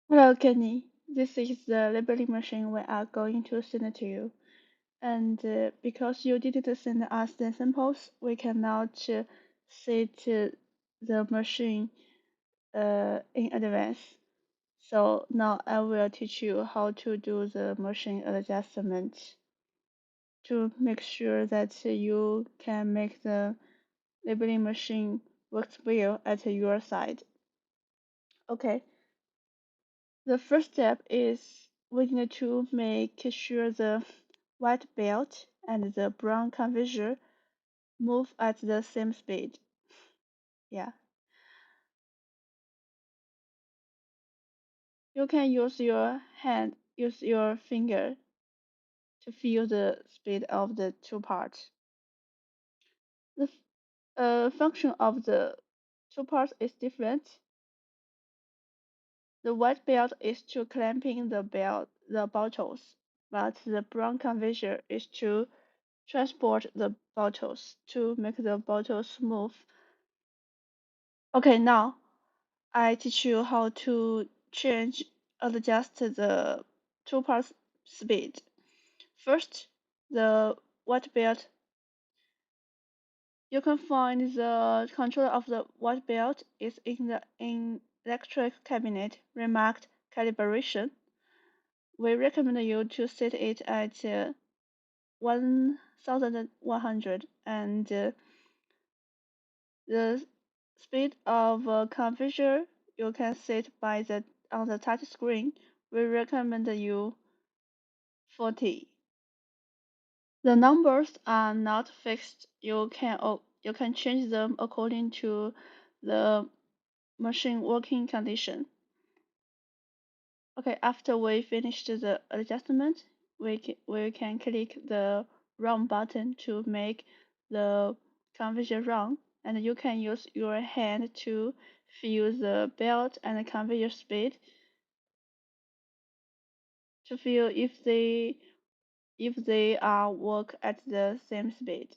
Hello, Kenny. This is the labeling machine we are going to send to you. And because you didn't send us the samples, we cannot set the machine in advance. So now I will teach you how to do the machine adjustment to make sure that you can make the labeling machine works well at your side. Okay. The first step is we need to make sure the white belt and the brown conveyor move at the same speed. Yeah, you can use your finger to feel the speed of the two parts. The function of the two parts is different. The white belt is to clamping the bottles, but the brown conveyor is to transport the bottles to make the bottles smooth. Okay, now I teach you how to adjust the two parts speed. First, the white belt. You can find the controller of the white belt is in the electric cabinet remarked calibration. We recommend you to set it at 1100 and the speed of a conversion you can set by the on the touch screen. We recommend you 40. The numbers are not fixed. You can change them according to the machine working condition. Okay, after we finished the adjustment, we can click the run button to make the conveyor run, and you can use your hand to feel the belt and the conveyor speed to feel if they are work at the same speed.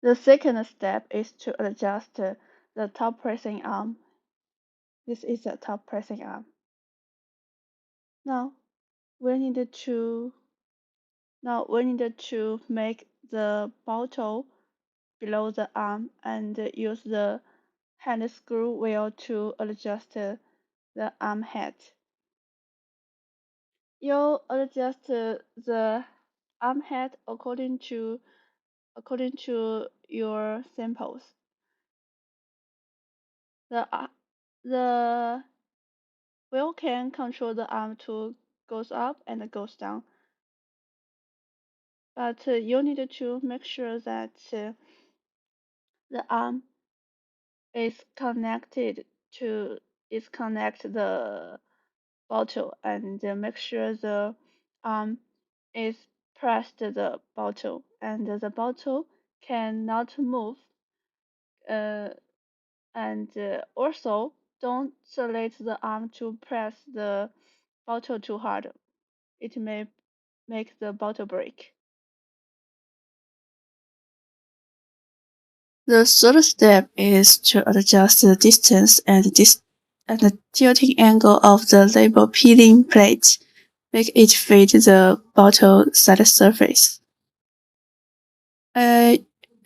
The second step is to adjust the top pressing arm. This is the top pressing arm. Now we need to Now we need to make the bottle below the arm and use the hand screw wheel to adjust the arm head. You adjust the arm head according to your samples. The the wheel can control the arm to goes up and goes down, but you need to make sure that the arm is connected to connect the bottle and make sure the arm is pressed the bottle and the bottle cannot move uh, and also don't select the arm to press the bottle too hard. It may make the bottle break. The third step is to adjust the distance and the tilting angle of the label peeling plate. Make it fit the bottle side surface. Uh,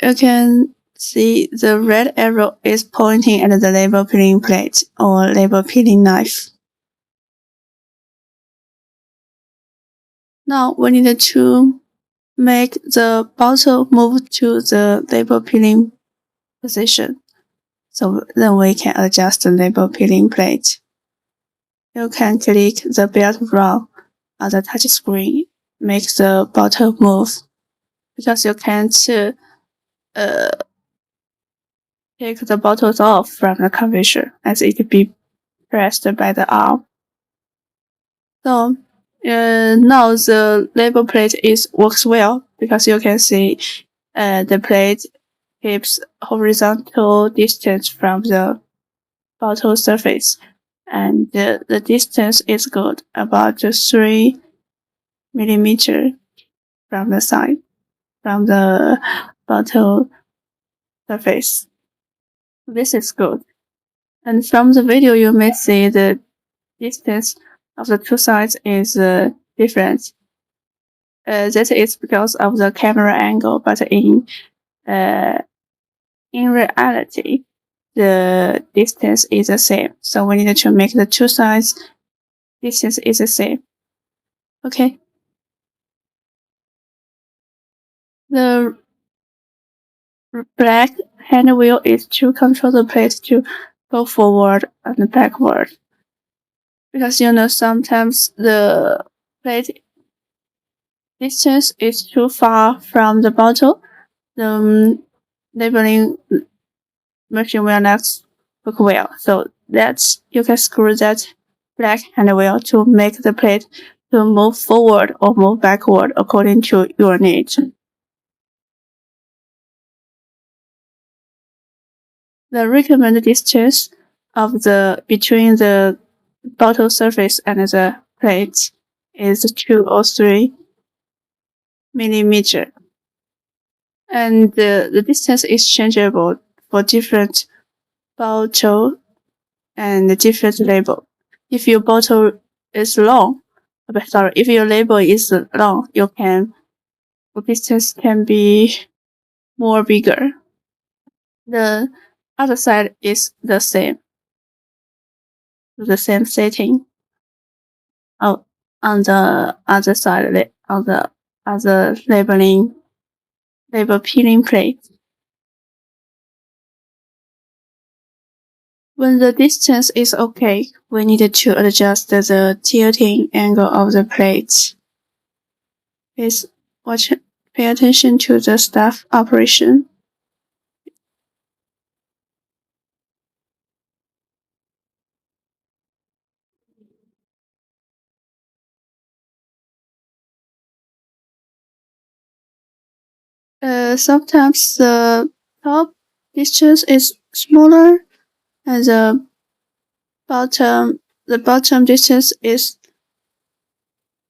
you can see the red arrow is pointing at the label peeling plate or label peeling knife. Now we need to make the bottle move to the label peeling position. So then we can adjust the label peeling plate. You can click the belt run on the touch screen, make the bottle move because you can't uh, take the bottles off from the conveyor as it be pressed by the arm. So now the label plate works well because you can see the plate keeps horizontal distance from the bottle surface, and the distance is good, about 3 millimeter from the side. from the bottle surface. This is good. And from the video, you may see the distance of the two sides is different. That is because of the camera angle, but uh, in reality, the distance is the same. So we need to make the two sides distance is the same. Okay. The black hand wheel is to control the plate to go forward and backward. Because sometimes the plate distance is too far from the bottle, the labeling machine will not work well. So that's you can screw that black hand wheel to make the plate to move forward or move backward according to your needs. The recommended distance of the between the bottle surface and the plate is 2 or 3 millimeter, and the distance is changeable for different bottle and different label. If your bottle is long, sorry, if your label is long, the distance can be more bigger. The other side is the same setting. Oh, on the other side, on the other label peeling plate. When the distance is okay, we need to adjust the tilting angle of the plate. Please pay attention to the staff operation. Sometimes the top distance is smaller and the bottom distance is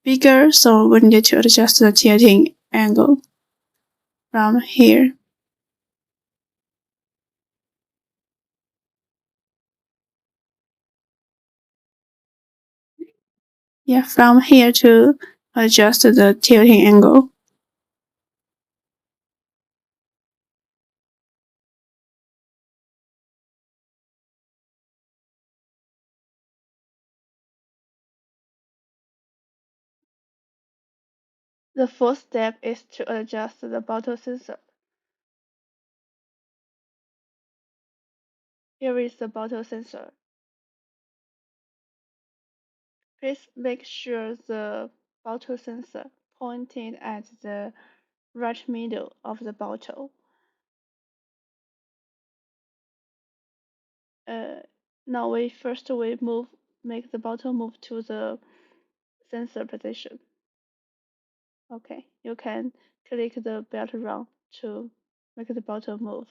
bigger, so we need to adjust the tilting angle from here. Yeah, from here to adjust the tilting angle. The fourth step is to adjust the bottle sensor. Here is the bottle sensor. Please make sure the bottle sensor pointed at the right middle of the bottle. Now we make the bottle move to the sensor position. Okay, you can click the belt run to make the bottle move.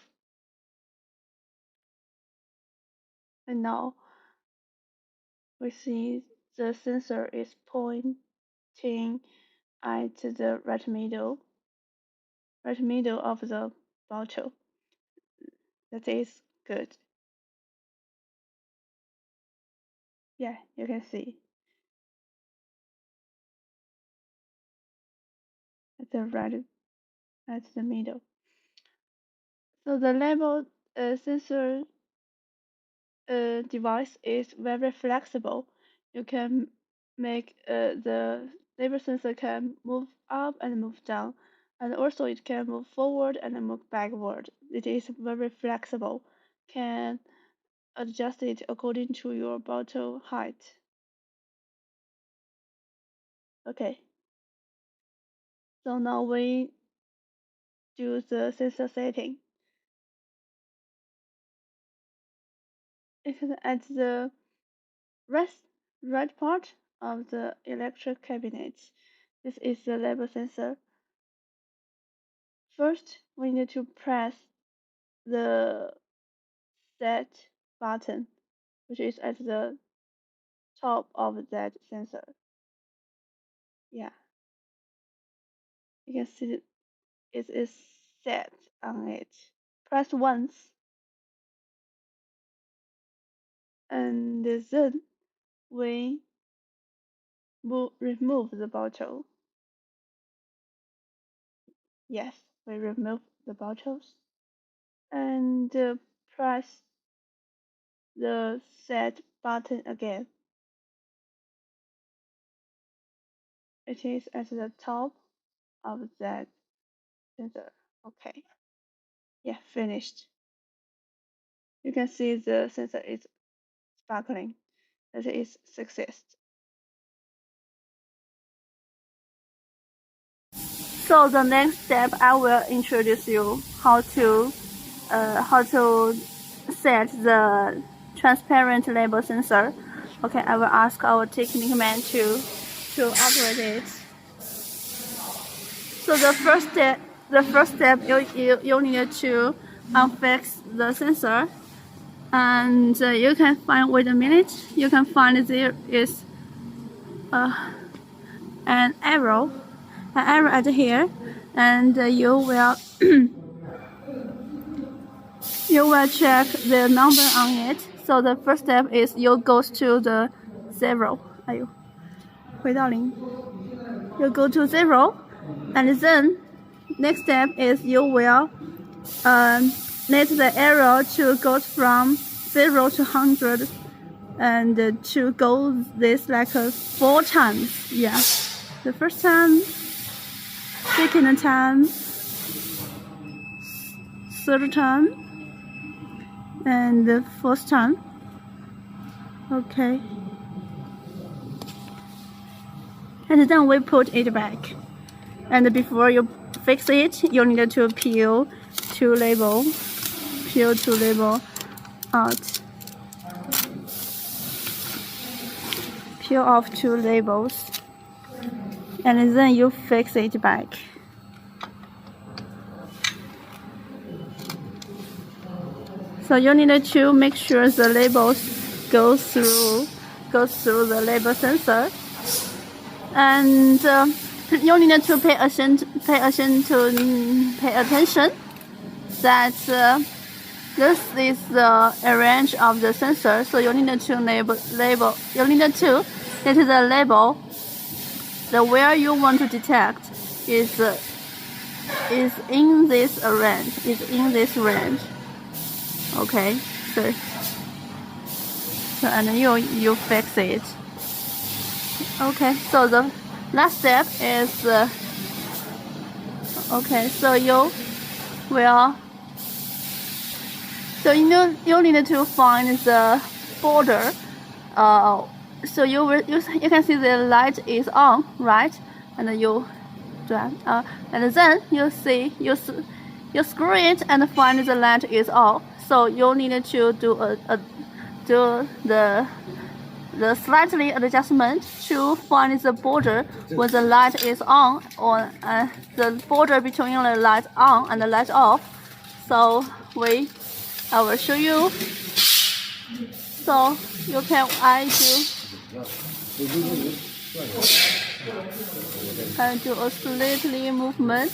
And now we see the sensor is pointing at the right middle of the bottle. That is good. Yeah, you can see at the middle. So the label sensor device is very flexible. You can make the label sensor can move up and move down, and also it can move forward and move backward. It is very flexible. Can adjust it according to your bottle height. Okay. So now we do the sensor setting. It is at the right part of the electric cabinet. This is the label sensor. First, we need to press the set button, which is at the top of that sensor. Yeah, you can see it is set on it. Press once, and then we remove the bottle. Yes, we remove the bottles and press the set button again. It is at the top of that sensor. Okay. Yeah, finished. You can see the sensor is sparkling. That is success. So the next step, I will introduce you how to set the transparent label sensor. Okay, I will ask our technical man to operate it. So the first step you need to unfix the sensor, and you can find. Wait a minute. You can find there is an arrow at here, and you will you will check the number on it. So the first step is you goes to the 0. 回到0. You go to 0, and then next step is you will let the arrow to go from 0 to 100, and to go this like 4 times. Yeah, the first time, second time, third time, and the fourth time. Okay. And then we put it back. And before you fix it, you need to peel two label out. Peel off 2 labels, and then you fix it back. So you need to make sure the labels go through the label sensor, and you need to pay attention that this is the range of the sensor. So you need to label. You need to let the label, the where you want to detect is in this range. Is in this range. Okay. So and you fix it. Okay. So the last step is okay. So you will. So you need to find the border. So you can see the light is on, right? And you and then you screw it and find the light is off. So you need to do the slightly adjustment to find the border when the light is on, or the border between the light on and the light off. So I will show you. So you can do a slightly movement,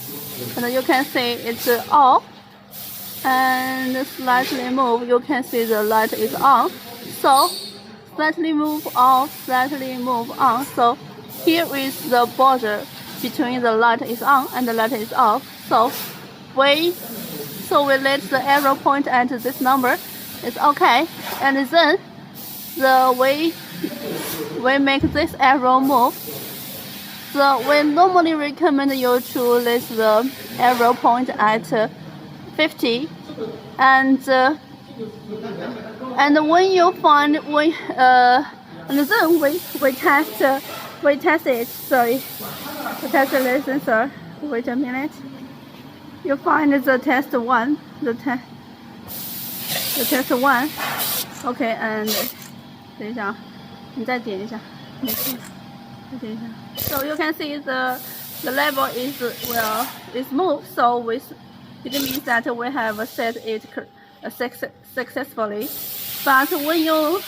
and you can see it's off, and slightly move, you can see the light is on. So slightly move off, slightly move on. So here is the border between the light is on and the light is off. So we let the arrow point at this number. It's okay, and then we make this arrow move. So we normally recommend you to let the arrow point at 50, and when you find and then we test it. Sorry, we test the sensor. Wait a minute. You find the test 1, the test 1. Okay, and 等一下，你再点一下，没事，再点一下。So you can see the label is moved. So it means that we have set it successfully. But when you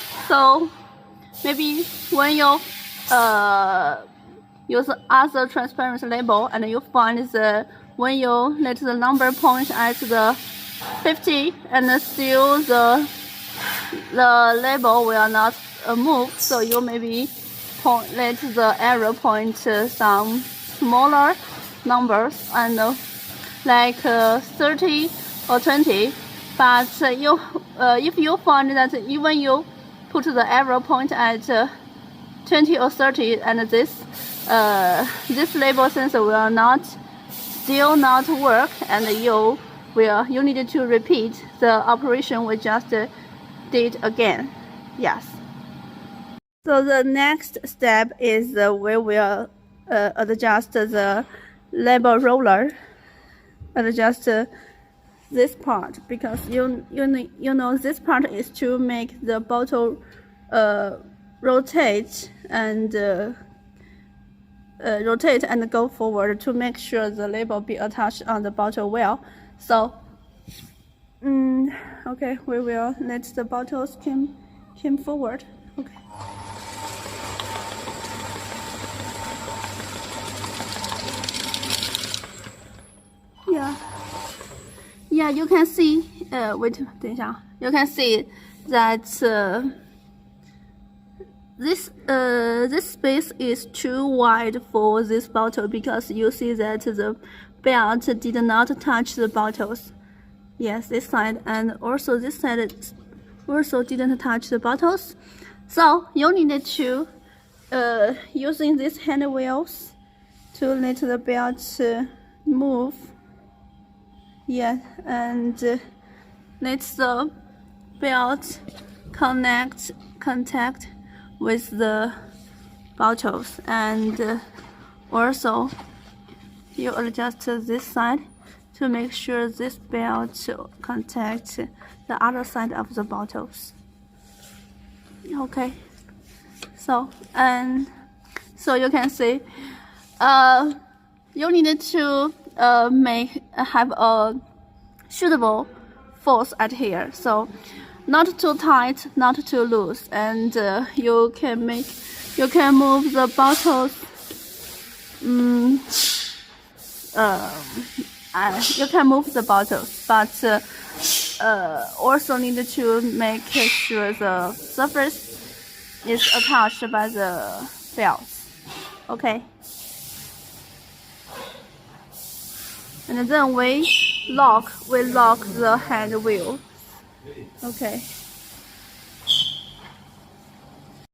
use other transparent label and you find the when you let the number point at the 50 and still the label will not move, so you maybe let the arrow point some smaller numbers and like 30 or 20. But if you find that even you put the arrow point at 20 or 30 and this label sensor will still not work, and you need to repeat the operation we just did again. Yes. So the next step is we will adjust the label roller. Adjust this part, because you know this part is to make the bottle rotate and go forward to make sure the label be attached on the bottle well. So okay, we will let the bottles come forward. Okay. Yeah, you can see. Wait, 等一下. You can see that this space is too wide for this bottle, because you see that the belt did not touch the bottles. Yes, this side, and also this side also didn't touch the bottles. So you need to using these hand wheels to let the belt move. Yeah, and let the belt contact with the bottles, and also you adjust this side to make sure this belt contacts the other side of the bottles. Okay, so you can see you need to have a suitable force at here, so not too tight, not too loose, and you can move the bottles. You can move the bottles, but also need to make sure the surface is attached by the belts. Okay. And then we lock the hand wheel. Okay.